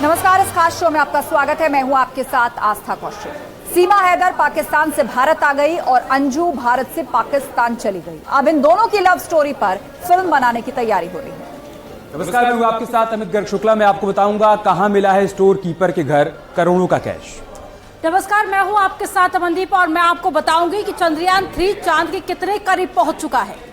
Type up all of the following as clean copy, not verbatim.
नमस्कार, इस खास शो में आपका स्वागत है। मैं हूं आपके साथ आस्था कौशिक। सीमा हैदर पाकिस्तान से भारत आ गई और अंजू भारत से पाकिस्तान चली गई। अब इन दोनों की लव स्टोरी पर फिल्म बनाने की तैयारी हो रही है। नमस्कार, मैं हूं आपके साथ अमित गर्ग शुक्ला। मैं आपको बताऊंगा कहां मिला है स्टोर कीपर के घर करोड़ों का कैश। नमस्कार, मैं हूं आपके साथ अमनदीप और मैं आपको बताऊंगी कि चंद्रयान 3 चांद के कितने करीब पहुंच चुका है।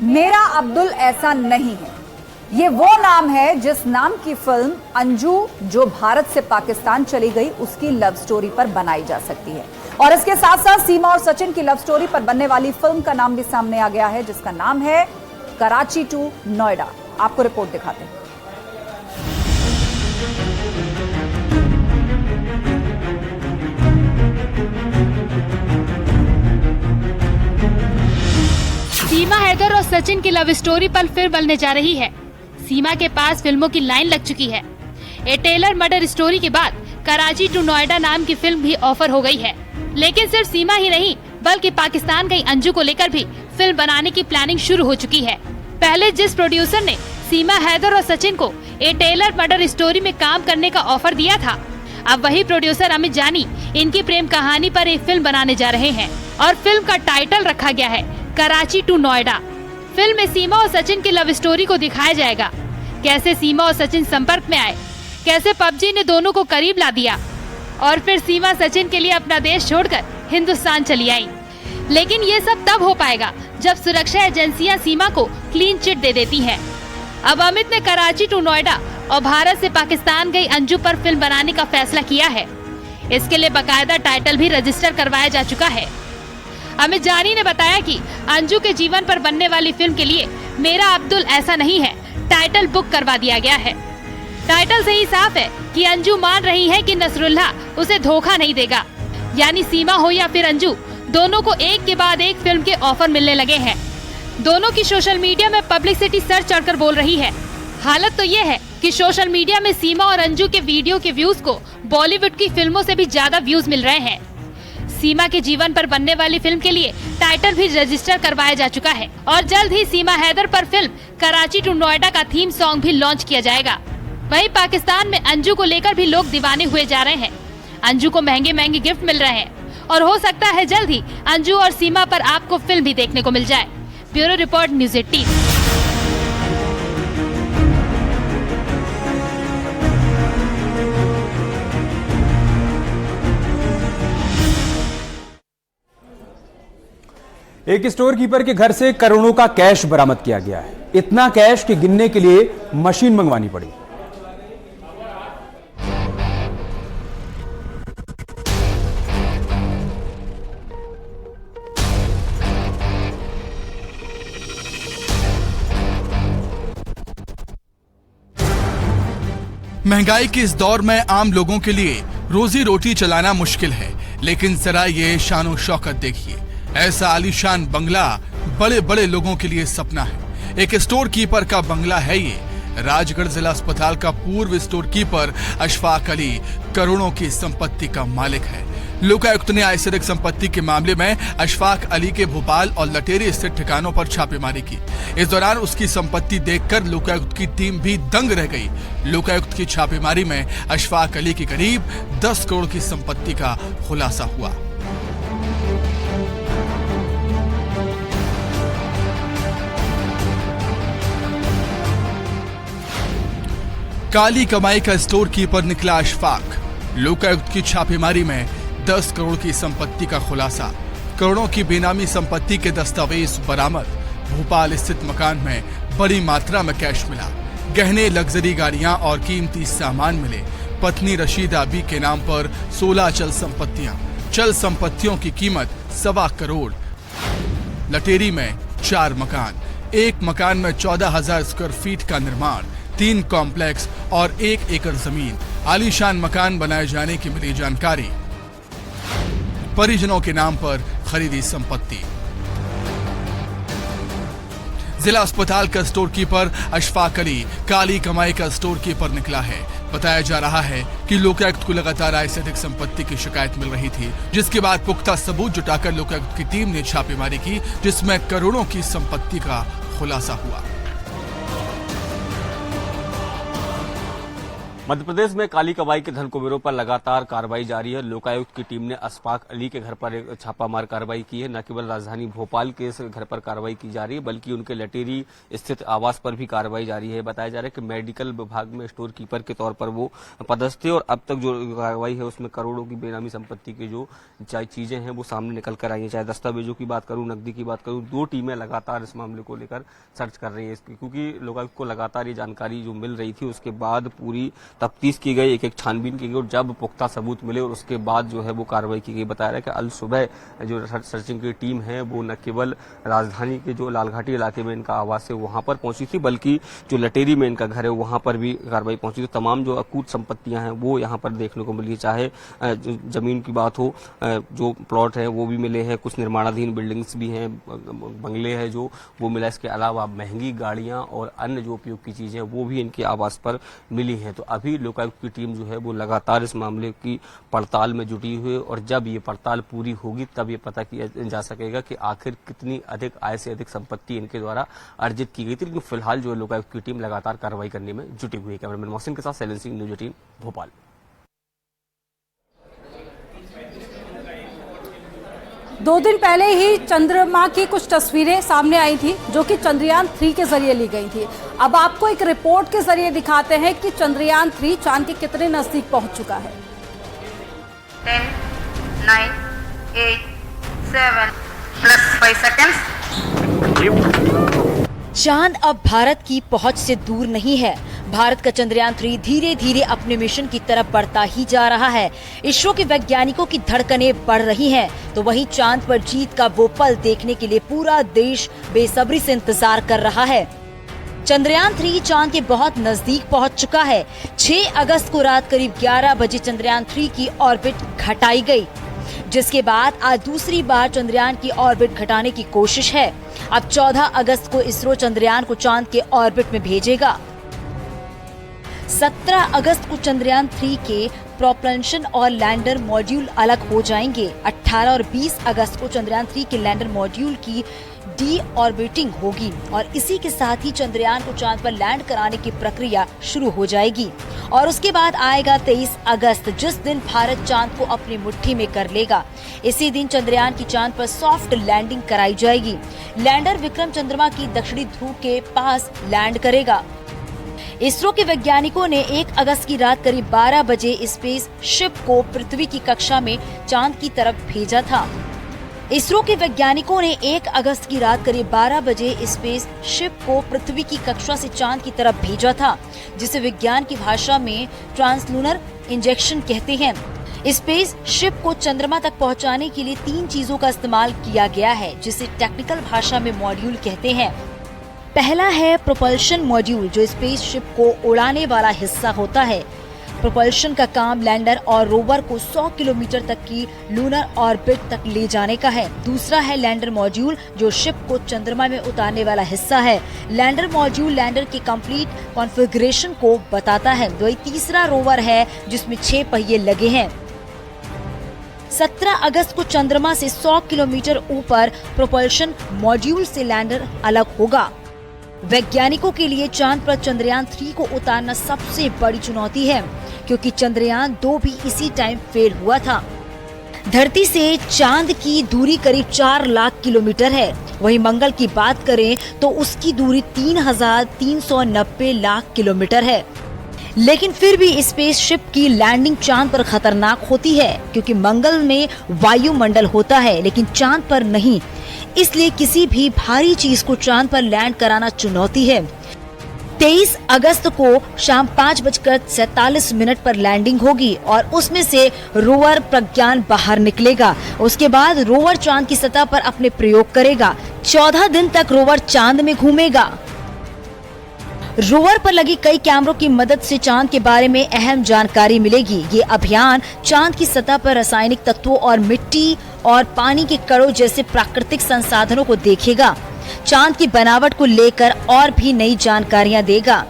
मेरा अब्दुल ऐसा नहीं है, ये वो नाम है जिस नाम की फिल्म अंजू जो भारत से पाकिस्तान चली गई उसकी लव स्टोरी पर बनाई जा सकती है। और इसके साथ साथ सीमा और सचिन की लव स्टोरी पर बनने वाली फिल्म का नाम भी सामने आ गया है, जिसका नाम है कराची टू नोएडा। आपको रिपोर्ट दिखाते हैं। सीमा हैदर और सचिन की लव स्टोरी पर फिल्म बनने जा रही है। सीमा के पास फिल्मों की लाइन लग चुकी है। ए टेलर मर्डर स्टोरी के बाद कराची टू नोएडा नाम की फिल्म भी ऑफर हो गई है। लेकिन सिर्फ सीमा ही नहीं बल्कि पाकिस्तान गई अंजू को लेकर भी फिल्म बनाने की प्लानिंग शुरू हो चुकी है। पहले जिस प्रोड्यूसर ने सीमा हैदर और सचिन को ए टेलर मर्डर स्टोरी में काम करने का ऑफर दिया था, अब वही प्रोड्यूसर अमित जानी इनकी प्रेम कहानी पर एक फिल्म बनाने जा रहे हैं और फिल्म का टाइटल रखा गया है कराची टू नोएडा। फिल्म में सीमा और सचिन की लव स्टोरी को दिखाया जाएगा। कैसे सीमा और सचिन संपर्क में आए, कैसे पबजी ने दोनों को करीब ला दिया और फिर सीमा सचिन के लिए अपना देश छोड़कर हिंदुस्तान चली आई। लेकिन ये सब तब हो पाएगा जब सुरक्षा एजेंसियां सीमा को क्लीन चिट दे देती हैं। अब अमित ने कराची टू नोएडा और भारत से पाकिस्तान गई अंजू पर फिल्म बनाने का फैसला किया है। इसके लिए बकायदा टाइटल भी रजिस्टर करवाया जा चुका है। अमित जानी ने बताया कि अंजू के जीवन पर बनने वाली फिल्म के लिए मेरा अब्दुल ऐसा नहीं है टाइटल बुक करवा दिया गया है। टाइटल से ही साफ है कि अंजू मान रही है कि नसरुल्लाह उसे धोखा नहीं देगा। यानी सीमा हो या फिर अंजू, दोनों को एक के बाद एक फिल्म के ऑफर मिलने लगे हैं। दोनों की सोशल मीडिया में पब्लिसिटी सर चढ़कर बोल रही है। हालत तो ये है कि सोशल मीडिया में सीमा और अंजू के वीडियो के व्यूज को बॉलीवुड की फिल्मों से भी ज्यादा व्यूज मिल रहे हैं। सीमा के जीवन पर बनने वाली फिल्म के लिए टाइटल भी रजिस्टर करवाया जा चुका है और जल्द ही सीमा हैदर पर फिल्म कराची टू नोएडा का थीम सॉन्ग भी लॉन्च किया जाएगा। वहीं पाकिस्तान में अंजू को लेकर भी लोग दीवाने हुए जा रहे हैं। अंजू को महंगे महंगे गिफ्ट मिल रहे हैं और हो सकता है जल्द ही अंजू और सीमा पर आपको फिल्म भी देखने को मिल जाए। Bureau report, news 18। एक स्टोर कीपर के घर से करोड़ों का कैश बरामद किया गया है। इतना कैश कि गिनने के लिए मशीन मंगवानी पड़ी। महंगाई के इस दौर में आम लोगों के लिए रोजी रोटी चलाना मुश्किल है, लेकिन जरा ये शानो शौकत देखिए। ऐसा आलीशान बंगला बड़े बड़े लोगों के लिए सपना है। एक स्टोर कीपर का बंगला है ये। राजगढ़ जिला अस्पताल का पूर्व स्टोर कीपर अशफाक अली करोड़ों की संपत्ति का मालिक है। लोकायुक्त ने आयसरिक संपत्ति के मामले में अशफाक अली के भोपाल और लटेरी स्थित ठिकानों पर छापेमारी की। इस दौरान उसकी संपत्ति देखकर लोकायुक्त की टीम भी दंग रह गई। लोकायुक्त की छापेमारी में अशफाक अली की करीब 10 करोड़ की संपत्ति का खुलासा हुआ। काली कमाई का स्टोर कीपर निकला अशफाक। लोकायुक्त की छापेमारी में 10 करोड़ की संपत्ति का खुलासा। करोड़ों की बेनामी संपत्ति के दस्तावेज बरामद। भोपाल स्थित मकान में बड़ी मात्रा में कैश मिला। गहने, लग्जरी गाड़ियां और कीमती सामान मिले। पत्नी रशीदा बी के नाम पर 16 चल संपत्तियां। चल संपत्तियों की कीमत 1.25 करोड़। लटेरी में 4 मकान। एक मकान में 14,000 स्क्वायर फीट का निर्माण, 3 कॉम्प्लेक्स और 1 एकड़ जमीन। आलीशान मकान बनाए जाने की मिली जानकारी। परिजनों के नाम पर खरीदी संपत्ति। जिला अस्पताल का स्टोर कीपर अशफाक अली काली कमाई का स्टोर कीपर निकला है। बताया जा रहा है कि लोकायुक्त को लगातार आय से अधिक संपत्ति की शिकायत मिल रही थी, जिसके बाद पुख्ता सबूत जुटाकर लोकायुक्त की टीम ने छापेमारी की, जिसमें करोड़ों की संपत्ति का खुलासा हुआ। मध्य प्रदेश में काली कमाई के धन कुबेरों पर लगातार कार्रवाई जारी है। लोकायुक्त की टीम ने अशफाक अली के घर पर एक छापामार कार्रवाई की है। न केवल राजधानी भोपाल के इस घर पर कार्रवाई की जा रही है, बल्कि उनके लटेरी स्थित आवास पर भी कार्रवाई जारी है। बताया जा रहा है कि मेडिकल विभाग में स्टोर कीपर के तौर पर वो पदस्थ थे और अब तक जो कार्रवाई है उसमें करोड़ों की बेनामी संपत्ति की जो चाहे चीजें हैं वो सामने निकल कर आई है। चाहे दस्तावेजों की बात करूं, नकदी की बात करूं, 2 टीमें लगातार इस मामले को लेकर सर्च कर रही है, क्योंकि लोकायुक्त को लगातार ये जानकारी जो मिल रही थी उसके बाद पूरी तफ्तीश की गई, एक छानबीन की गई और जब पुख्ता सबूत मिले और उसके बाद जो है वो कार्रवाई की गई। बताया है कि अल सुबह जो सर्चिंग की टीम है वो न केवल राजधानी के जो लालघाटी इलाके में इनका आवास है वहां पर पहुंची थी, बल्कि जो लटेरी में इनका घर है वहां पर भी कार्रवाई पहुंची थी। तमाम जो अकूत संपत्तियां हैं वो यहाँ पर देखने को मिली, चाहे जमीन की बात हो, जो प्लॉट है वो भी मिले हैं, कुछ निर्माणाधीन बिल्डिंग्स भी हैं, बंगले हैं जो वो मिला। इसके अलावा महंगी गाड़ियां और अन्य जो उपयोग की चीजें वो भी इनके आवास पर मिली हैं। तो अभी लोकायुक्त की टीम जो है वो लगातार इस मामले की पड़ताल में जुटी हुई है और जब ये पड़ताल पूरी होगी तब ये पता किया जा सकेगा कि आखिर कितनी अधिक आय से अधिक संपत्ति इनके द्वारा अर्जित की गई थी। लेकिन फिलहाल जो लोकायुक्त की टीम लगातार कार्रवाई करने में जुटी हुई है। कैमरामैन मोहसिन के साथ सैलन सिंह, न्यूज 18 भोपाल। दो दिन पहले ही चंद्रमा की कुछ तस्वीरें सामने आई थी जो कि चंद्रयान 3 के जरिए ली गई थी। अब आपको एक रिपोर्ट के जरिए दिखाते हैं कि चंद्रयान 3 चांद के कितने नजदीक पहुंच चुका है। 10, 9, 8, 7 प्लस 5 सेकंड्स। चांद अब भारत की पहुंच से दूर नहीं है। भारत का चंद्रयान 3 धीरे धीरे अपने मिशन की तरफ बढ़ता ही जा रहा है। इसरो के वैज्ञानिकों की धड़कनें बढ़ रही हैं, तो वहीं चांद पर जीत का वो पल देखने के लिए पूरा देश बेसब्री से इंतजार कर रहा है। चंद्रयान 3 चांद के बहुत नजदीक पहुंच चुका है। 6 अगस्त को रात करीब 11 बजे चंद्रयान 3 की ऑर्बिट घटाई गई, जिसके बाद आज दूसरी बार चंद्रयान की ऑर्बिट घटाने की कोशिश है। अब 14 अगस्त को इसरो चंद्रयान को चांद के ऑर्बिट में भेजेगा। 17 अगस्त को चंद्रयान 3 के प्रोपल्शन और लैंडर मॉड्यूल अलग हो जाएंगे। 18 और 20 अगस्त को चंद्रयान 3 के लैंडर मॉड्यूल की डी ऑर्बिटिंग होगी और इसी के साथ ही चंद्रयान को चांद पर लैंड कराने की प्रक्रिया शुरू हो जाएगी। और उसके बाद आएगा 23 अगस्त, जिस दिन भारत चांद को अपनी मुट्ठी में कर लेगा। इसी दिन चंद्रयान की चांद पर सॉफ्ट लैंडिंग कराई जाएगी। लैंडर विक्रम चंद्रमा की दक्षिणी ध्रुव के पास लैंड करेगा। इसरो के वैज्ञानिकों ने 1 अगस्त की रात करीब 12 बजे स्पेस शिप को पृथ्वी की कक्षा में चांद की तरफ भेजा था। इसरो के वैज्ञानिकों ने 1 अगस्त की रात करीब 12 बजे स्पेस शिप को पृथ्वी की कक्षा से चांद की तरफ भेजा था, जिसे विज्ञान की भाषा में ट्रांसलूनर इंजेक्शन कहते हैं। स्पेस शिप को चंद्रमा तक पहुंचाने के लिए 3 चीजों का इस्तेमाल किया गया है, जिसे टेक्निकल भाषा में मॉड्यूल कहते हैं। पहला है प्रोपल्शन मॉड्यूल, जो स्पेस शिप को उड़ाने वाला हिस्सा होता है। प्रोपल्शन का काम लैंडर और रोवर को 100 किलोमीटर तक की लूनर ऑर्बिट तक ले जाने का है। दूसरा है लैंडर मॉड्यूल, जो शिप को चंद्रमा में उतारने वाला हिस्सा है। लैंडर मॉड्यूल लैंडर के कंप्लीट कॉन्फ़िगरेशन को बताता है। वही तीसरा रोवर है, जिसमें 6 पहिए लगे हैं। 17 अगस्त को चंद्रमा से 100 किलोमीटर ऊपर प्रोपल्शन मॉड्यूल से लैंडर अलग होगा। वैज्ञानिकों के लिए चांद पर चंद्रयान 3 को उतारना सबसे बड़ी चुनौती है, क्योंकि चंद्रयान 2 भी इसी टाइम फेल हुआ था। धरती से चांद की दूरी करीब 4 लाख किलोमीटर है। वहीं मंगल की बात करें तो उसकी दूरी 3,390 लाख किलोमीटर है। लेकिन फिर भी स्पेसशिप की लैंडिंग चांद पर खतरनाक होती है, क्योंकि मंगल में वायुमंडल होता है लेकिन चांद पर नहीं। इसलिए किसी भी भारी चीज को चांद पर लैंड कराना चुनौती है। 23 अगस्त को शाम 5:47 पर लैंडिंग होगी और उसमें से रोवर प्रज्ञान बाहर निकलेगा। उसके बाद रोवर चांद की सतह पर अपने प्रयोग करेगा। 14 दिन तक रोवर चांद में घूमेगा। रोवर पर लगी कई कैमरों की मदद से चांद के बारे में अहम जानकारी मिलेगी। ये अभियान चांद की सतह पर रासायनिक तत्वों और मिट्टी और पानी के कणों जैसे प्राकृतिक संसाधनों को देखेगा। चांद की बनावट को लेकर और भी नई जानकारियां देगा।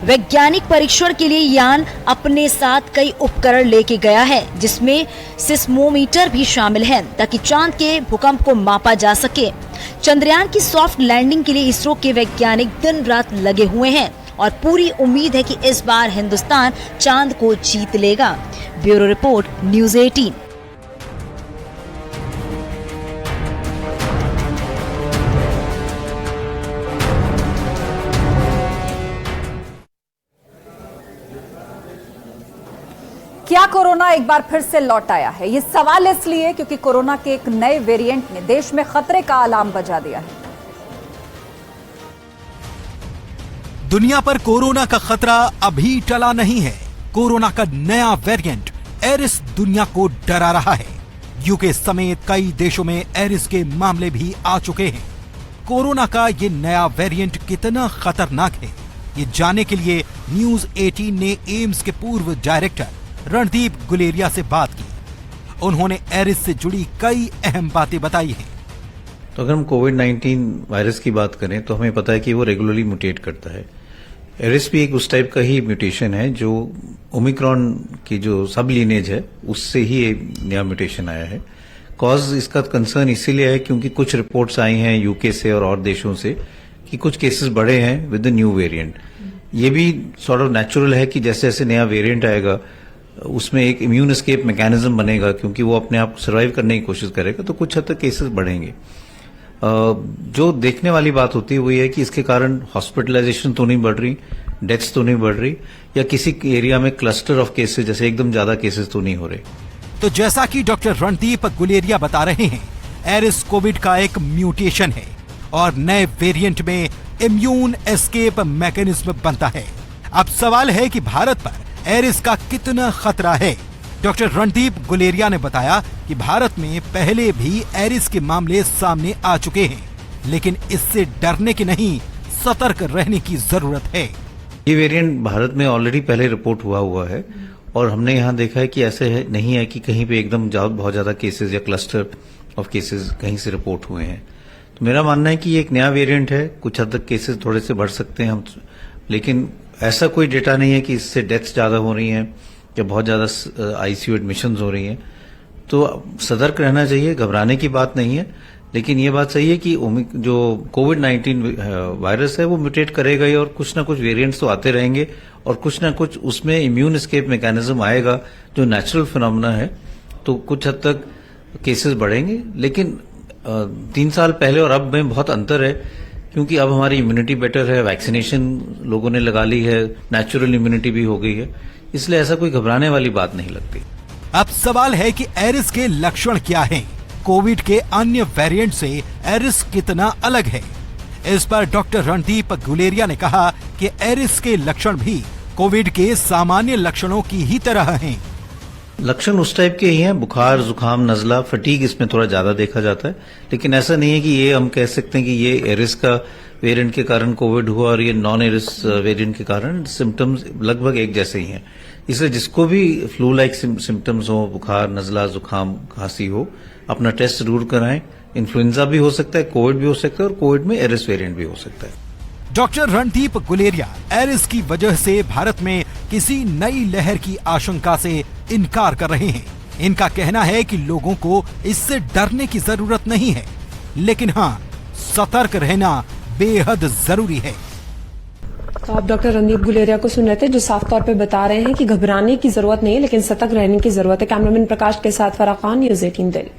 वैज्ञानिक परीक्षण के लिए यान अपने साथ कई उपकरण लेके गया है, जिसमें सिस्मोमीटर भी शामिल है, ताकि चांद के भूकंप को मापा जा सके। चंद्रयान की सॉफ्ट लैंडिंग के लिए इसरो के वैज्ञानिक दिन रात लगे हुए हैं और पूरी उम्मीद है कि इस बार हिंदुस्तान चांद को जीत लेगा। Bureau report, news 18। क्या कोरोना एक बार फिर से लौट आया है? ये सवाल इसलिए क्योंकि कोरोना के एक नए वेरिएंट ने देश में खतरे का अलार्म बजा दिया है। दुनिया पर कोरोना का खतरा अभी टला नहीं है। कोरोना का नया वेरिएंट एरिस दुनिया को डरा रहा है। यूके समेत कई देशों में एरिस के मामले भी आ चुके हैं। कोरोना का ये नया वेरिएंट कितना खतरनाक है, ये जानने के लिए न्यूज़ 18 ने एम्स के पूर्व डायरेक्टर रणदीप गुलेरिया से बात की। उन्होंने एरिस से जुड़ी कई अहम बातें बताई हैं। तो अगर हम कोविड-19 वायरस की बात करें तो हमें पता है कि वो रेगुलरली म्यूटेट करता है। एरिस भी एक उस टाइप का ही म्यूटेशन है जो ओमिक्रॉन की जो सब लीनेज है उससे ही एक नया म्यूटेशन आया है। कॉज इसका कंसर्न इसीलिए है क्योंकि कुछ रिपोर्ट्स आई हैं यूके से और देशों से कि कुछ केसेस बढ़े हैं विद द न्यू वेरिएंट। ये भी सॉर्ट ऑफ नेचुरल है कि जैसे जैसे नया वेरिएंट आएगा उसमें एक इम्यून एस्केप मैकेनिज्म बनेगा, क्योंकि वो अपने आप सर्वाइव करने की कोशिश करेगा, तो कुछ हद तक केसेस बढ़ेंगे। जो देखने वाली बात होती है वो ये है कि इसके कारण हॉस्पिटलाइजेशन तो नहीं बढ़ रही, डेथ्स तो नहीं बढ़ रही, या किसी एरिया में क्लस्टर ऑफ केसेस जैसे एकदम ज्यादा केसेस तो नहीं हो रहे। तो जैसा कि डॉक्टर रणदीप गुलेरिया बता रहे हैं, एरिस कोविड का एक म्यूटेशन है और नए वेरिएंट में इम्यून एस्केप मैकेनिज्म बनता है। अब सवाल है कि भारत पर एरिस का कितना खतरा है। डॉक्टर रणदीप गुलेरिया ने बताया कि भारत में पहले भी एरिस के मामले सामने आ चुके हैं, लेकिन इससे डरने की नहीं, सतर्क रहने की जरूरत है। ये वेरिएंट भारत में ऑलरेडी पहले रिपोर्ट हुआ है और हमने यहाँ देखा है कि ऐसे नहीं है कि कहीं पे एकदम बहुत ज्यादा केसेस या क्लस्टर ऑफ केसेस कहीं से रिपोर्ट हुए हैं। तो मेरा मानना है कि ये एक नया वेरिएंट है, कुछ हद तक केसेस थोड़े से बढ़ सकते हैं हम, लेकिन ऐसा कोई डेटा नहीं है कि इससे डेथ्स ज्यादा हो रही हैं या बहुत ज्यादा आईसीयू एडमिशंस हो रही हैं। तो सतर्क रहना चाहिए, घबराने की बात नहीं है, लेकिन ये बात सही है कि जो कोविड-19 वायरस है वो म्यूटेट करेगा ही और कुछ ना कुछ वेरिएंट्स तो आते रहेंगे और कुछ ना कुछ उसमें इम्यून एस्केप मैकेनिज्म आएगा जो नेचुरल फिनोमेना है। तो कुछ हद तक केसेस बढ़ेंगे, लेकिन 3 साल पहले और अब में बहुत अंतर है, क्योंकि अब हमारी इम्यूनिटी बेटर है, वैक्सीनेशन लोगों ने लगा ली है, नेचुरल इम्यूनिटी भी हो गई है, इसलिए ऐसा कोई घबराने वाली बात नहीं लगती। अब सवाल है कि एरिस के लक्षण क्या हैं? कोविड के अन्य वेरिएंट से एरिस कितना अलग है? इस पर डॉक्टर रणदीप गुलेरिया ने कहा कि एरिस के लक्षण भी कोविड के सामान्य लक्षणों की ही तरह हैं। लक्षण उस टाइप के ही हैं, बुखार, जुकाम, नजला, फटीग इसमें थोड़ा ज्यादा देखा जाता है, लेकिन ऐसा नहीं है कि ये हम कह सकते हैं कि ये एरिस का वेरिएंट के कारण कोविड हुआ और ये नॉन एरिस वेरिएंट के कारण। सिम्टम्स लगभग एक जैसे ही हैं, इसलिए जिसको भी फ्लू लाइक सिम्टम्स हो, बुखार, नजला, जुकाम, खांसी हो, अपना टेस्ट जरूर कराएं। इन्फ्लुएंजा भी हो सकता है, कोविड भी हो सकता है और कोविड में एरिस वेरिएंट भी हो सकता है। डॉक्टर रणदीप गुलेरिया एरिस की वजह से भारत में किसी नई लहर की आशंका से इनकार कर रहे हैं। इनका कहना है कि लोगों को इससे डरने की जरूरत नहीं है, लेकिन हाँ, सतर्क रहना बेहद जरूरी है। तो आप डॉक्टर रणदीप गुलेरिया को सुन रहे थे, जो साफ तौर पे बता रहे हैं कि घबराने की जरूरत नहीं है, लेकिन सतर्क रहने की जरूरत है। कैमरामैन प्रकाश के साथ फराह खान, न्यूज़ 18 दिल्ली।